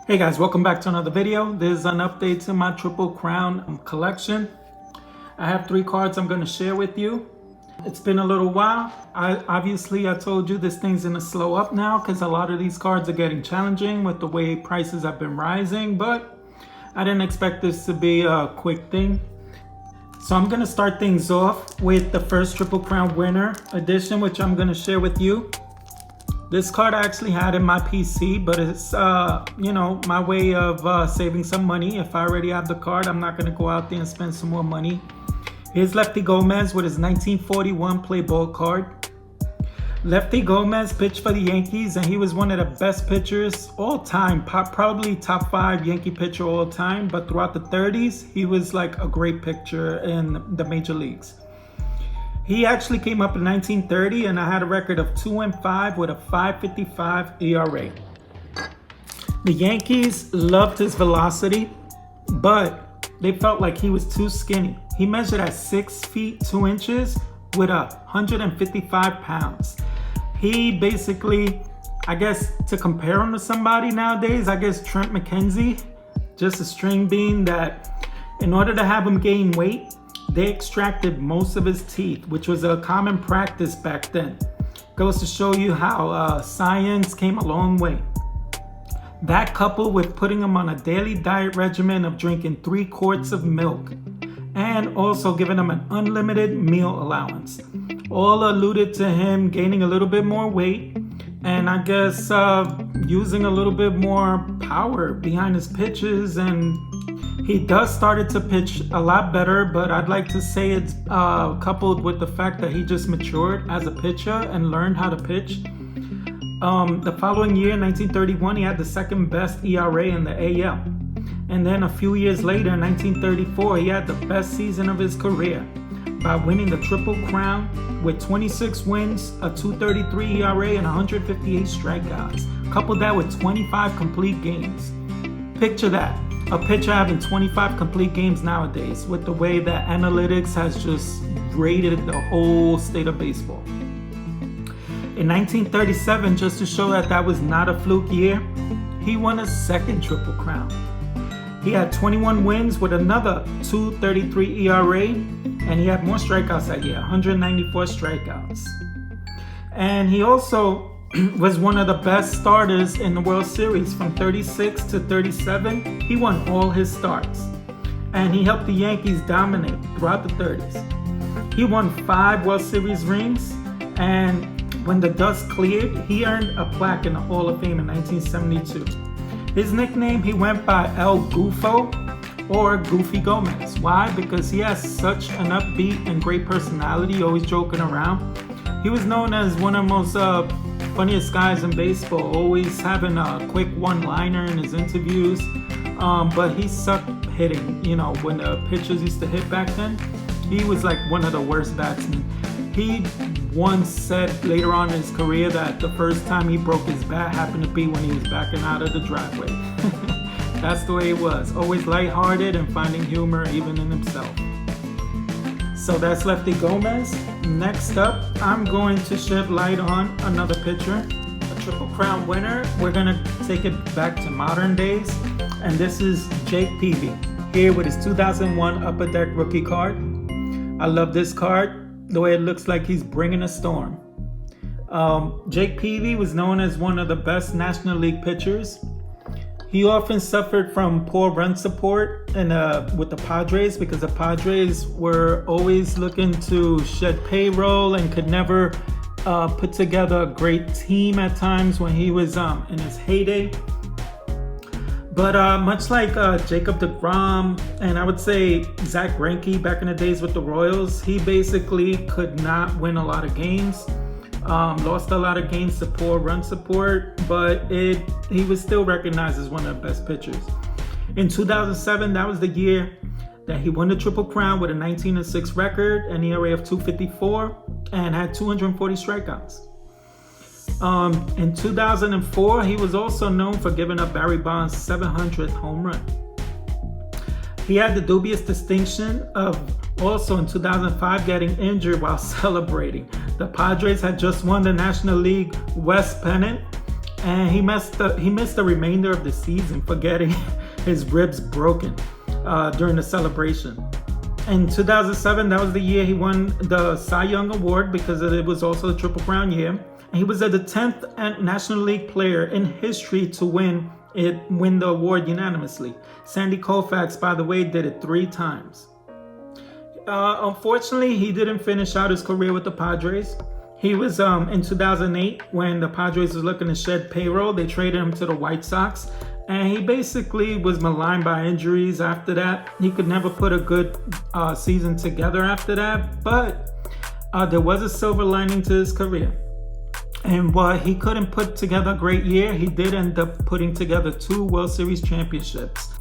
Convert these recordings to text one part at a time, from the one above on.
Hey guys, welcome back to another video. This is an update to my Triple Crown collection. I have 3 cards I'm going to share with you. It's been a little while. I told you this thing's going to slow up now because a lot of these cards are getting challenging with the way prices have been rising, but I didn't expect this to be a quick thing. So I'm going to start things off with the first Triple Crown Winner edition, which I'm going to share with you. This card I actually had in my PC, but it's, my way of saving some money. If I already have the card, I'm not going to go out there and spend some more money. Here's Lefty Gomez with his 1941 play ball card. Lefty Gomez pitched for the Yankees, and he was one of the best pitchers all time, probably top 5 Yankee pitcher all time. But throughout the 30s, he was like a great pitcher in the major leagues. He actually came up in 1930, and I had a record of 2-5 with a 5.55 ERA. The Yankees loved his velocity, but they felt like he was too skinny. He measured at 6 feet 2 inches with 155 pounds. He basically, I guess to compare him to somebody nowadays, I guess Trent McKenzie, just a string bean that in order to have him gain weight, they extracted most of his teeth, which was a common practice back then. Goes to show you how science came a long way. That coupled with putting him on a daily diet regimen of drinking 3 quarts of milk and also giving him an unlimited meal allowance, all alluded to him gaining a little bit more weight and I guess using a little bit more power behind his pitches. And he does started to pitch a lot better, but I'd like to say it's coupled with the fact that he just matured as a pitcher and learned how to pitch. The following year, 1931, he had the second best ERA in the AL. And then a few years later, in 1934, he had the best season of his career by winning the Triple Crown with 26 wins, a 2.33 ERA, and 158 strikeouts. Couple that with 25 complete games. Picture that. A pitcher having 25 complete games nowadays with the way that analytics has just rated the whole state of baseball. In 1937, just to show that that was not a fluke year, he won a second Triple Crown. He had 21 wins with another 2.33 ERA, and he had more strikeouts that year, 194 strikeouts. And he also was one of the best starters in the World Series. From 36 to 37, he won all his starts. And he helped the Yankees dominate throughout the 30s. He won 5 World Series rings, and when the dust cleared, he earned a plaque in the Hall of Fame in 1972. His nickname, he went by El Gufo or Goofy Gomez. Why? Because he has such an upbeat and great personality, always joking around. He was known as one of the most funniest guys in baseball, always having a quick one-liner in his interviews, but he sucked hitting. When the pitchers used to hit back then, he was like one of the worst batsmen. He once said later on in his career that the first time he broke his bat happened to be when he was backing out of the driveway. That's the way it was, always lighthearted and finding humor even in himself. So that's Lefty Gomez. Next up, I'm going to shed light on another pitcher, a Triple Crown winner. We're going to take it back to modern days, and this is Jake Peavy, here with his 2001 Upper Deck rookie card. I love this card, the way it looks like he's bringing a storm. Jake Peavy was known as one of the best National League pitchers. He often suffered from poor run support with the Padres because the Padres were always looking to shed payroll and could never put together a great team at times when he was in his heyday. But much like Jacob deGrom and I would say Zach Greinke back in the days with the Royals, he basically could not win a lot of games. Lost a lot of games to poor run support, but he was still recognized as one of the best pitchers. In 2007, that was the year that he won the Triple Crown with a 19-6 record, an ERA of 2.54, and had 240 strikeouts. In 2004, he was also known for giving up Barry Bonds' 700th home run. He had the dubious distinction of also in 2005 getting injured while celebrating. The Padres had just won the National League West pennant, and he missed the remainder of the season for getting his ribs broken during the celebration. In 2007, that was the year he won the Cy Young Award because it was also a Triple Crown year. And he was the 10th National League player in history to win the award unanimously. Sandy Colfax, by the way, did it 3 times. Unfortunately, he didn't finish out his career with the Padres. He was in 2008 when the Padres was looking to shed payroll. They traded him to the White Sox. And he basically was maligned by injuries after that. He could never put a good season together after that. But there was a silver lining to his career. And while he couldn't put together a great year, he did end up putting together 2 World Series championships.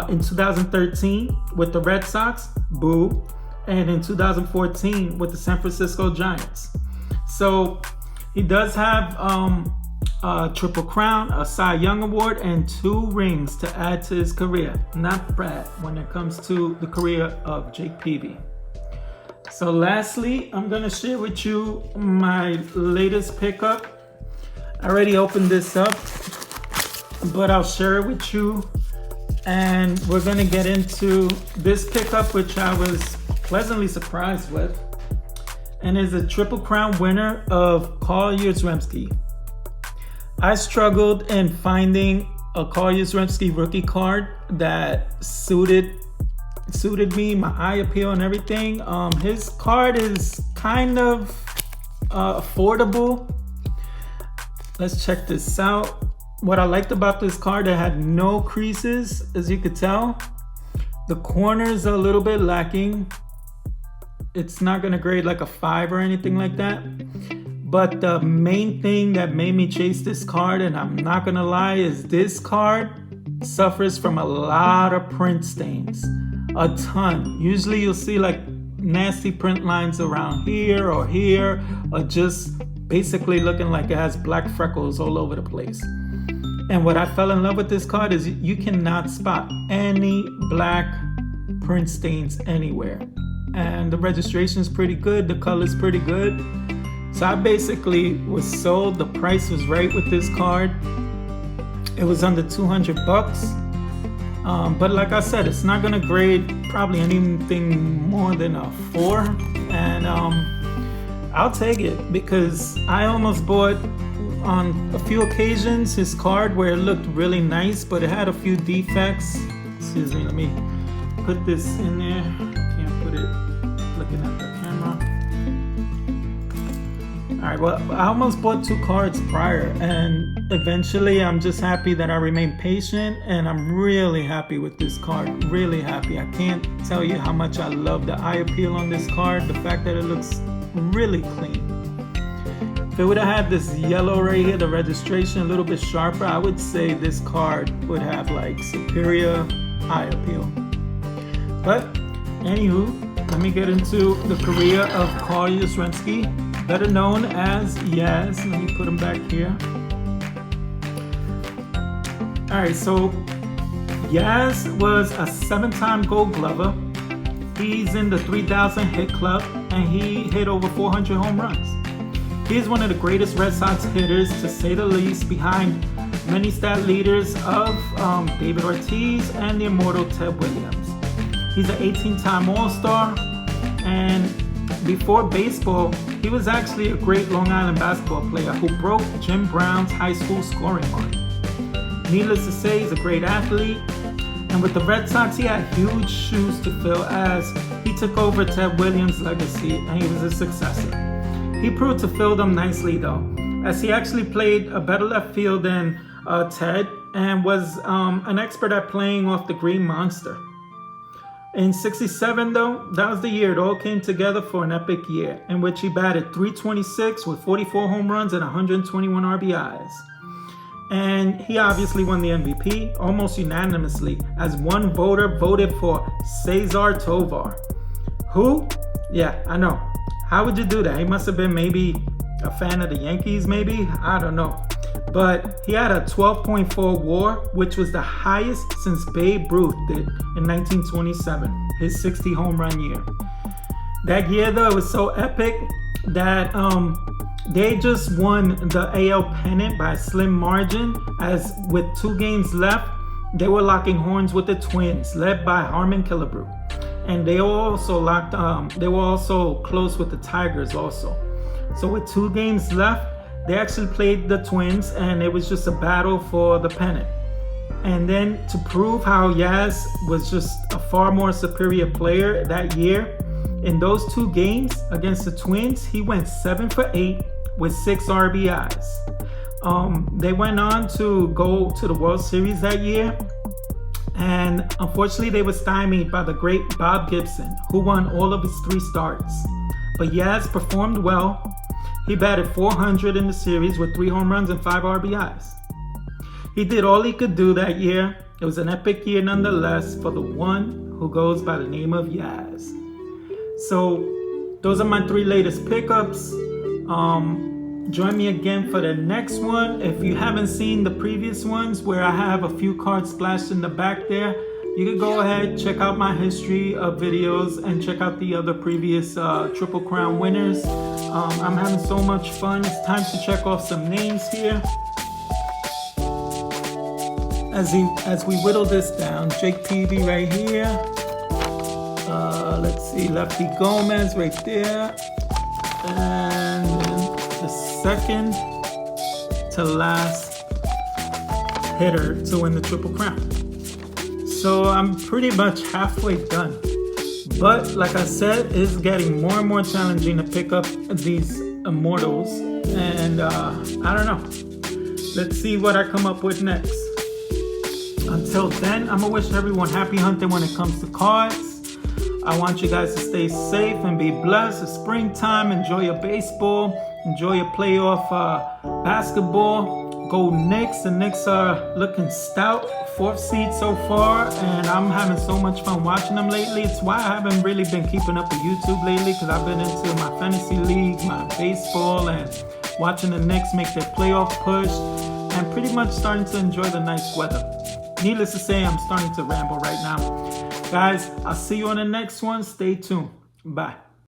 In 2013 with the Red Sox, boo. And in 2014 with the San Francisco Giants. So he does have a Triple Crown, a Cy Young Award, and 2 rings to add to his career. Not bad when it comes to the career of Jake Peavy. So lastly, I'm going to share with you my latest pickup. I already opened this up, but I'll share it with you. And we're going to get into this pickup, which I was pleasantly surprised with. And is a Triple Crown winner of Carl Yastrzemski. I struggled in finding a Carl Yastrzemski rookie card that suited me, my eye appeal and everything. His card is kind of affordable. Let's check this out. What I liked about this card, it had no creases, as you could tell. The corners are a little bit lacking. It's not gonna grade like a 5 or anything like that. But the main thing that made me chase this card, and I'm not gonna lie, is this card suffers from a lot of print stains. A ton. Usually you'll see like nasty print lines around here, or just basically looking like it has black freckles all over the place. And what I fell in love with this card is you cannot spot any black print stains anywhere. And the registration is pretty good, the color's pretty good. So I basically was sold. The price was right with this card. It was under $200. But like I said, it's not gonna grade probably anything more than a 4. And I'll take it because I almost bought on a few occasions his card where it looked really nice, but it had a few defects. Excuse me, let me put this in there. Can't put it looking at the camera. Alright, well, I almost bought 2 cards prior, and eventually I'm just happy that I remained patient, and I'm really happy with this card. Really happy. I can't tell you how much I love the eye appeal on this card, the fact that it looks really clean. If it would have had this yellow right here, the registration a little bit sharper, I would say this card would have like superior eye appeal. But anywho, let me get into the career of Carl Yastrzemski, better known as Yaz. Let me put him back here. Alright, so Yaz was a 7-time Gold Glover. He's in the 3,000 hit club, and he hit over 400 home runs. He is one of the greatest Red Sox hitters, to say the least, behind many stat leaders of David Ortiz and the immortal Ted Williams. He's an 18-time All-Star, and before baseball, he was actually a great Long Island basketball player who broke Jim Brown's high school scoring mark. Needless to say, he's a great athlete, and with the Red Sox, he had huge shoes to fill as he took over Ted Williams' legacy, and he was a successor. He proved to fill them nicely though, as he actually played a better left field than Ted, and was an expert at playing off the Green Monster. In '67 though, that was the year it all came together for an epic year, in which he batted .326 with 44 home runs and 121 RBIs. And he obviously won the MVP almost unanimously, as one voter voted for Cesar Tovar. Who? Yeah, I know. How would you do that? He must have been maybe a fan of the Yankees, maybe? I don't know. But he had a 12.4 WAR, which was the highest since Babe Ruth did in 1927, his 60 home run year. That year though, it was so epic that They just won the AL pennant by a slim margin, as with 2 games left, they were locking horns with the Twins, led by Harmon Killebrew. And they were also close with the Tigers also. So with 2 games left, they actually played the Twins, and it was just a battle for the pennant. And then to prove how Yaz was just a far more superior player that year, in those 2 games against the Twins, he went 7 for 8 with 6 RBIs. They went on to go to the World Series that year, and unfortunately they were stymied by the great Bob Gibson, who won all of his 3 starts. But Yaz performed well. He batted .400 in the series with 3 home runs and 5 RBIs. He did all he could do that year. It was an epic year nonetheless for the one who goes by the name of Yaz. So those are my 3 latest pickups. Join me again for the next one. If you haven't seen the previous ones where I have a few cards splashed in the back there, you can go ahead, check out my history of videos and check out the other previous Triple Crown winners. I'm having so much fun. It's time to check off some names here. As we whittle this down, Jake Peavy right here. Let's see, Lefty Gomez right there. And then the second to last hitter to win the Triple Crown. So I'm pretty much halfway done. But like I said, it's getting more and more challenging to pick up these immortals. And I don't know. Let's see what I come up with next. Until then, I'm going to wish everyone happy hunting when it comes to cards. I want you guys to stay safe and be blessed. It's springtime. Enjoy your baseball. Enjoy your playoff basketball. Go Knicks. The Knicks are looking stout. 4th seed so far. And I'm having so much fun watching them lately. It's why I haven't really been keeping up with YouTube lately, because I've been into my fantasy league, my baseball, and watching the Knicks make their playoff push. And pretty much starting to enjoy the nice weather. Needless to say, I'm starting to ramble right now. Guys, I'll see you on the next one. Stay tuned. Bye.